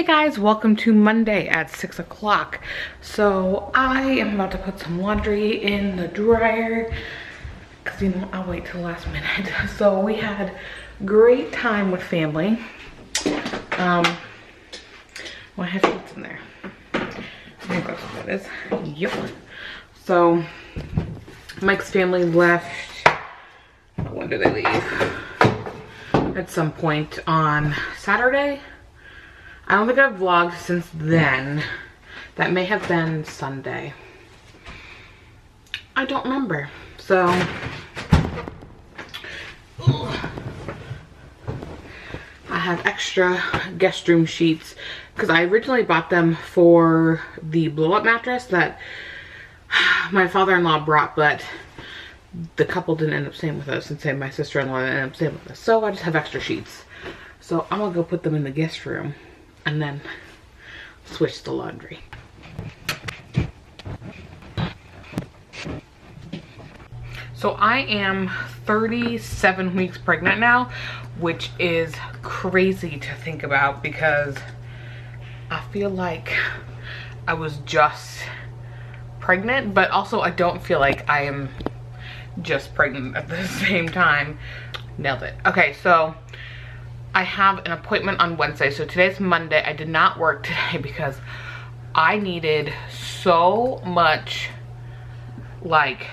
Hey guys, welcome to Monday at 6 o'clock. So I am about to put some laundry in the dryer because, you know, I'll wait till the last minute. So we had great time with family. Well, I have sheets in there. I think that's what that is. Yep. So Mike's family left. When did they leave? At some point on Saturday. I don't think I've vlogged since then. That may have been Sunday. I don't remember. So, I have extra guest room sheets because I originally bought them for the blow-up mattress that my father-in-law brought, but the couple didn't end up staying with us, and my sister-in-law didn't end up staying with us. So I just have extra sheets. So I'm gonna go put them in the guest room and then switch the laundry. So I am 37 weeks pregnant now, which is crazy to think about because I feel like I was just pregnant, but also I don't feel like I am just pregnant at the same time. Nailed it. Okay, so I have an appointment on Wednesday. So today's Monday. I did not work today because I needed so much like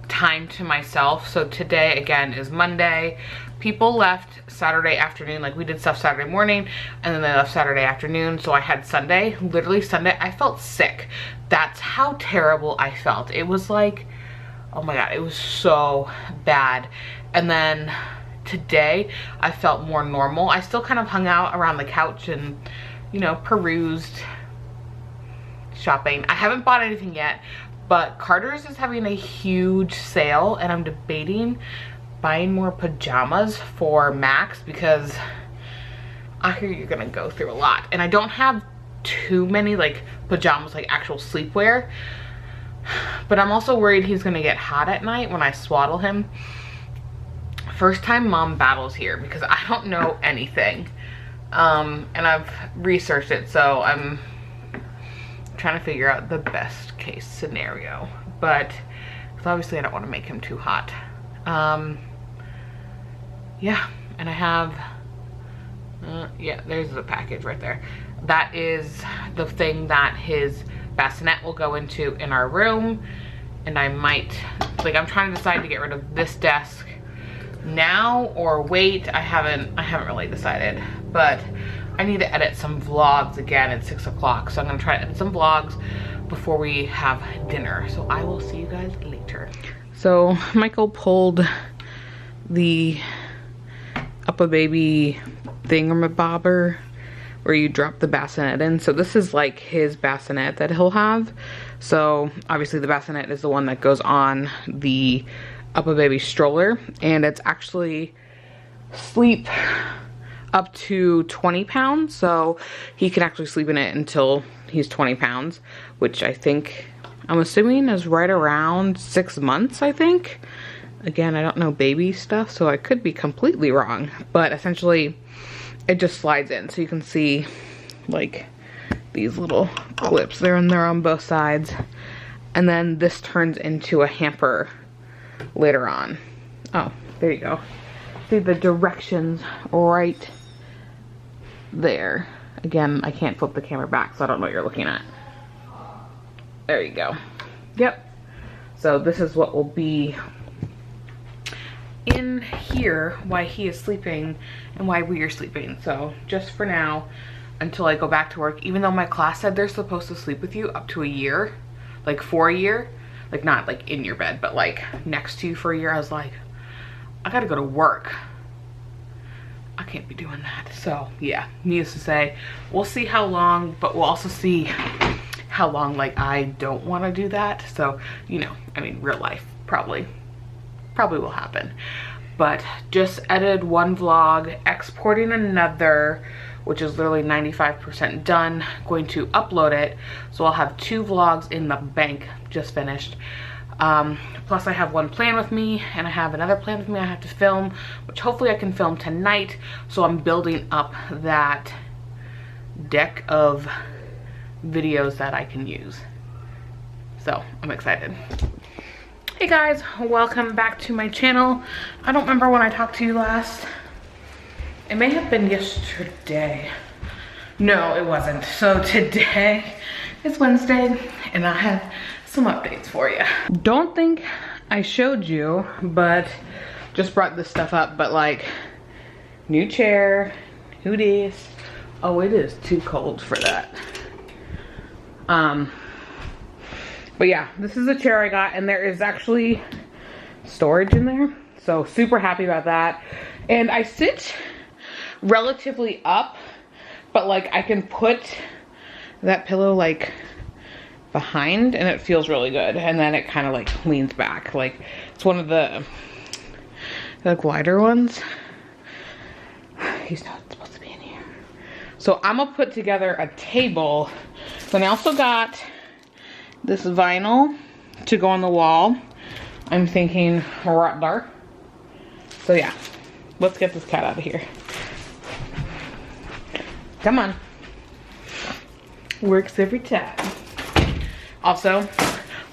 time to myself. So today again is Monday. People left Saturday afternoon. Like we did stuff Saturday morning and then they left Saturday afternoon. So I had Sunday, literally Sunday. I felt sick. That's how terrible I felt. It was like, oh my God, it was so bad. And then today I felt more normal. I still kind of hung out around the couch and, you know, perused shopping. I haven't bought anything yet, but Carter's is having a huge sale and I'm debating buying more pajamas for Max because I hear you're gonna go through a lot. And I don't have too many like pajamas, like actual sleepwear, but I'm also worried he's gonna get hot at night when I swaddle him. First time mom battles here because I don't know anything. And I've researched it, so I'm trying to figure out the best case scenario. But obviously I don't want to make him too hot. Yeah, and I have, yeah, there's the package right there. That is the thing that his bassinet will go into in our room. And I might, like, I'm trying to decide to get rid of this desk now or wait. I haven't really decided, but I need to edit some vlogs again at 6 o'clock. So I'm gonna try to edit some vlogs before we have dinner. So I will see you guys later. So Michael pulled the Ebates thingamabobber where you drop the bassinet in. So this is like his bassinet that he'll have. So obviously the bassinet is the one that goes on the Ebates stroller, and it's actually sleep up to 20 pounds. So he can actually sleep in it until he's 20 pounds, which I think, I'm assuming is right around 6 months, I think. Again, I don't know baby stuff, so I could be completely wrong, but essentially it just slides in. So you can see like these little clips, they're in there on both sides. And then this turns into a hamper later on. Oh, there you go. See the directions right there. Again, I can't flip the camera back, so I don't know what you're looking at. There you go. Yep. So this is what will be in here while he is sleeping and while we are sleeping. So just for now, until I go back to work, even though my class said they're supposed to sleep with you up to a year, like for a year, like not like in your bed, but like next to you for a year. I was like, I gotta go to work. I can't be doing that. So yeah, needless to say, we'll see how long, but we'll also see how long like I don't want to do that. So, you know, I mean, real life probably will happen. But just edited one vlog, exporting another, which is literally 95% done. Going to upload it, so I'll have 2 vlogs in the bank, just finished. Plus I have one plan with me, and I have another plan with me I have to film, which hopefully I can film tonight. So I'm building up that deck of videos that I can use. So I'm excited. Hey guys, welcome back to my channel. I don't remember when I talked to you last. It may have been yesterday. No, it wasn't. So today is Wednesday and I have some updates for you. Don't think I showed you, but just brought this stuff up, but like new chair, new this. Oh, it is too cold for that. But yeah, this is a chair I got and there is actually storage in there. So super happy about that. And I sit relatively up, but like I can put that pillow like behind and it feels really good. And then it kind of like leans back. Like it's one of the wider ones. He's not supposed to be in here. So I'm gonna put together a table. Then I also got this vinyl to go on the wall. I'm thinking Rattler. So yeah, let's get this cat out of here. Come on. Works every time. Also,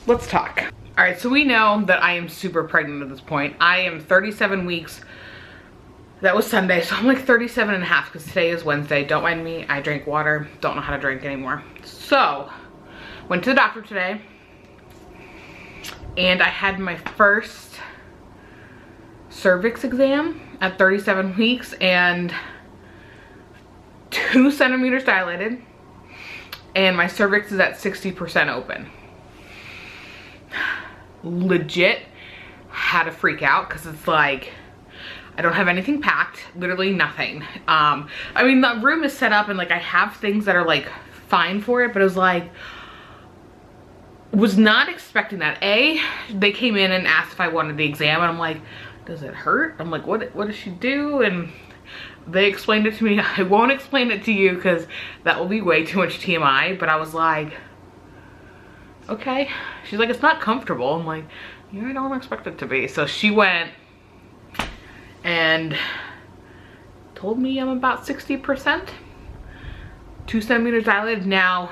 let's talk. All right, so we know that I am super pregnant at this point. I am 37 weeks. That was Sunday, so I'm like 37 and a half because today is Wednesday. Don't mind me, I drank water. Don't know how to drink anymore. So, went to the doctor today and I had my first cervix exam at 37 weeks and 2 centimeters dilated and my cervix is at 60% open. Legit had to freak out because it's like I don't have anything packed, literally nothing. I mean the room is set up and like I have things that are like fine for it, but it was like was not expecting that. They came in and asked if I wanted the exam and I'm like, does it hurt? I'm like, what does she do? And they explained it to me. I won't explain it to you because that will be way too much TMI, but I was like, okay. She's like, it's not comfortable. I'm like, yeah, I don't expect it to be. So she went and told me I'm about 60%, 2 centimeters dilated. Now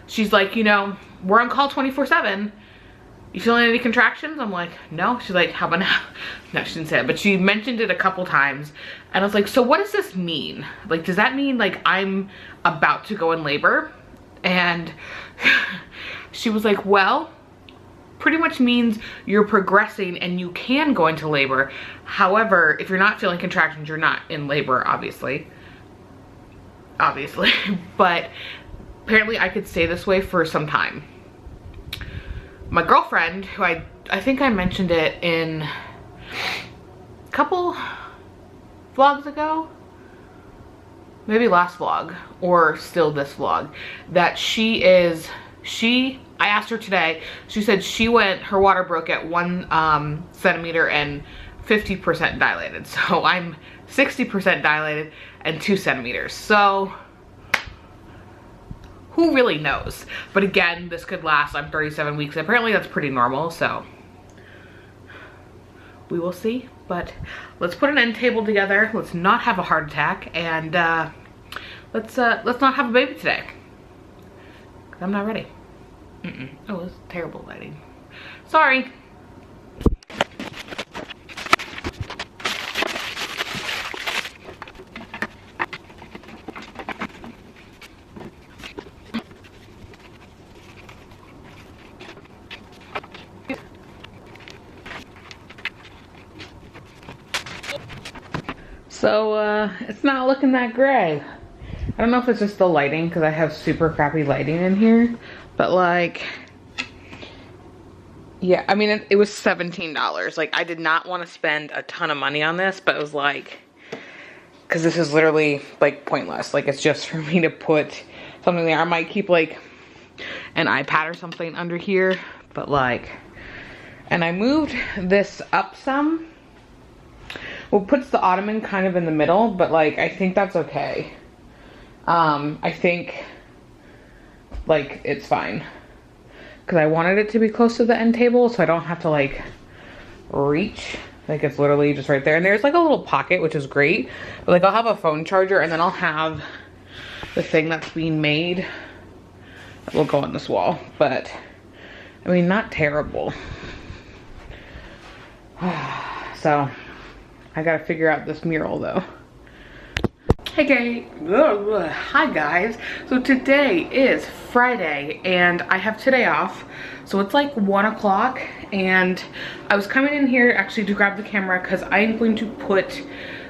she's like, you know, we're on call 24/7. You feeling any contractions? I'm like, no. She's like, how about now? No, she didn't say it, but she mentioned it a couple times. And I was like, so what does this mean? Like, does that mean like I'm about to go in labor? And she was like, well, pretty much means you're progressing and you can go into labor. However, if you're not feeling contractions, you're not in labor, obviously. But apparently I could stay this way for some time. My girlfriend, who I think I mentioned it in a couple vlogs ago, maybe last vlog or still this vlog, that I asked her today, she said her water broke at 1 centimeter and 50% dilated. So I'm 60% dilated and 2 centimeters. So who really knows? But again, this could last. I'm 37 weeks. Apparently that's pretty normal, so we will see. But let's put an end table together. Let's not have a heart attack, and let's not have a baby today. 'Cause I'm not ready. Oh, it's terrible lighting. Sorry. So it's not looking that gray. I don't know if it's just the lighting because I have super crappy lighting in here, but like, yeah, I mean, it was $17. Like, I did not want to spend a ton of money on this, but it was like, because this is literally like pointless. Like, it's just for me to put something there. I might keep like an iPad or something under here, but like, and I moved this up some. Well, puts the ottoman kind of in the middle, but like, I think that's okay. I think like it's fine because I wanted it to be close to the end table so I don't have to like reach. Like, it's literally just right there, and there's like a little pocket, which is great. But like, I'll have a phone charger, and then I'll have the thing that's being made that will go on this wall. But I mean, not terrible. So I gotta figure out this mural though. Hey guys, hi guys. So today is Friday and I have today off. So it's like 1 o'clock and I was coming in here actually to grab the camera because I am going to put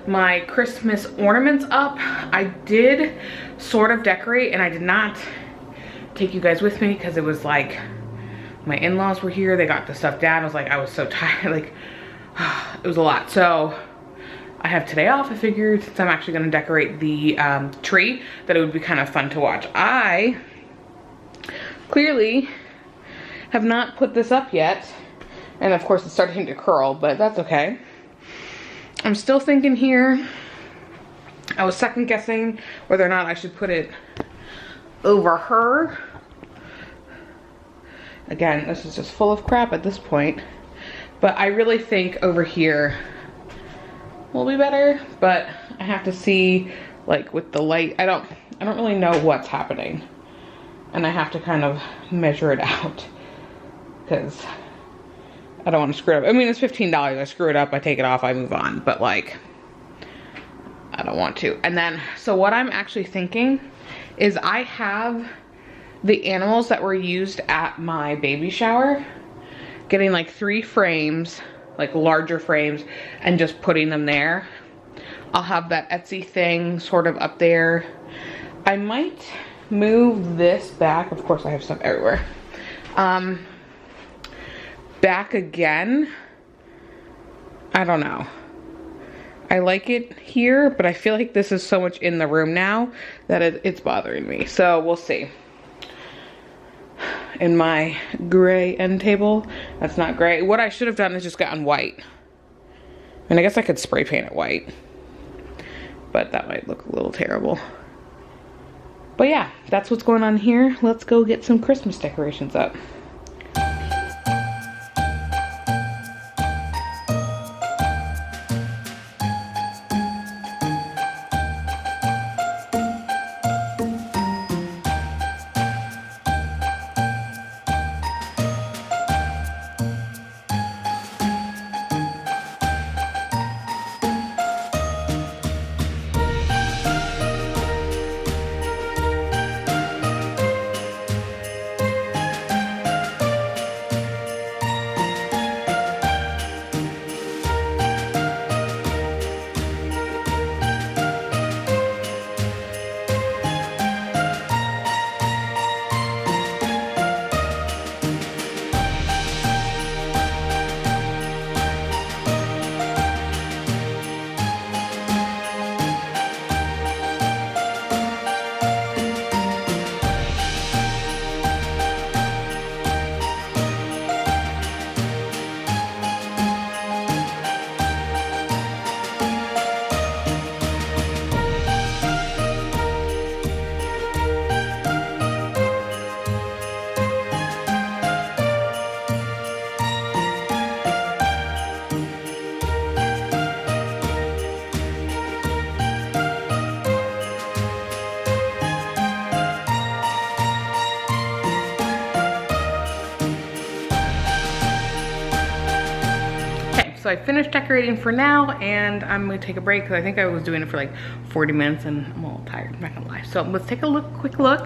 my Christmas ornaments up. I did sort of decorate and I did not take you guys with me because it was like my in-laws were here. They got the stuff down. I was so tired, like it was a lot. So I have today off. I figured since I'm actually gonna decorate the tree that it would be kind of fun to watch. I clearly have not put this up yet. And of course it's starting to curl, but that's okay. I'm still thinking here. I was second guessing whether or not I should put it over her. Again, this is just full of crap at this point. But I really think over here will be better, but I have to see like with the light. I don't really know what's happening. And I have to kind of measure it out because I don't want to screw it up. I mean, it's $15. I screw it up, I take it off, I move on. But like, I don't want to. And then, so what I'm actually thinking is I have the animals that were used at my baby shower, getting like 3 frames, like larger frames, and just putting them there. I'll have that Etsy thing sort of up there. I might move this back. Of course I have stuff everywhere. Back again. I don't know. I like it here, but I feel like this is so much in the room now that it's bothering me. So we'll see. In my gray end table, that's not gray. What I should have done is just gotten white. And I guess I could spray paint it white, but that might look a little terrible. But yeah, that's what's going on here. Let's go get some Christmas decorations up. So I finished decorating for now and I'm gonna take a break because I think I was doing it for like 40 minutes and I'm a little tired, I'm not gonna lie. So let's take a quick look.